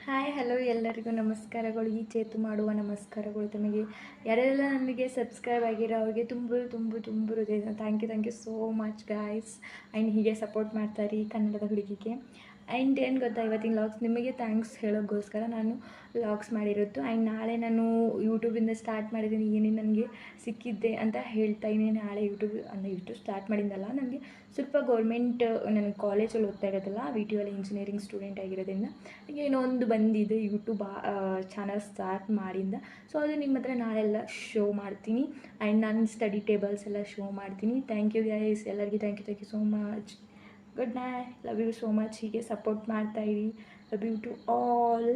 Hi hello ಎಲ್ಲರಿಗೂ ನಮಸ್ಕಾರಗಳು. ಈ ಚೇತು ಮಾಡುವ ನಮಸ್ಕಾರಗಳು ತಮಗೆ ಯಾರೆಲ್ಲ ನನಗೆ ಸಬ್ಸ್ಕ್ರೈಬ್ ಆಗಿರೋ ಅವ್ರಿಗೆ ತುಂಬ ಹೃದಯದ thank you so much guys. And ಹೀಗೆ ಸಪೋರ್ಟ್ ಮಾಡ್ತಾಯಿರಿ ಕನ್ನಡದ ಹುಡುಗಿಗೆ. ಆ್ಯಂಡ್ ಏನು ಗೊತ್ತಾ, ಇವತ್ತಿನ ಲಾಗ್ಸ್ ನಿಮಗೆ ಥ್ಯಾಂಕ್ಸ್ ಹೇಳೋಕ್ಕೋಸ್ಕರ ನಾನು ಲಾಗ್ಸ್ ಮಾಡಿರೋದು. ಆ್ಯಂಡ್ ನಾಳೆ ನಾನು ಯೂಟ್ಯೂಬಿಂದ ಸ್ಟಾರ್ಟ್ ಮಾಡಿದ್ದೀನಿ, ಏನೇನು ನನಗೆ ಸಿಕ್ಕಿದ್ದೆ ಅಂತ ಹೇಳ್ತಾ ಇದ್ದೀನಿ. ನಾಳೆ ಯೂಟ್ಯೂಬ್ ಸ್ಟಾರ್ಟ್ ಮಾಡಿದ್ದಲ್ಲ, ನನಗೆ ಸ್ವಲ್ಪ ಗೌರ್ಮೆಂಟ್ ನನಗೆ ಕಾಲೇಜಲ್ಲಿ ಓದ್ತಾ ಇರೋದಲ್ಲ, ವಿಟಿಯುವಲ್ ಇಂಜಿನಿಯರಿಂಗ್ ಸ್ಟೂಡೆಂಟ್ ಆಗಿರೋದ್ರಿಂದ ಏನೋ ಒಂದು ಬಂದಿದೆ ಯೂಟ್ಯೂಬ್ ಚಾನಲ್ ಸ್ಟಾರ್ಟ್ ಮಾಡಿಂದ. ಸೊ ಅದು ನಿಮ್ಮ ಹತ್ರ ನಾಳೆಲ್ಲ ಶೋ ಮಾಡ್ತೀನಿ. ಆ್ಯಂಡ್ ನಾನು ಸ್ಟಡಿ ಟೇಬಲ್ಸ್ ಎಲ್ಲ ಶೋ ಮಾಡ್ತೀನಿ. ಥ್ಯಾಂಕ್ ಯು ಗೈಸ್, ಎಲ್ಲರಿಗೂ thank you so much. Good night, love you so much. ಹೀಗೆ ಸಪೋರ್ಟ್ ಮಾಡ್ತಾಯಿರಿ. Love you to all.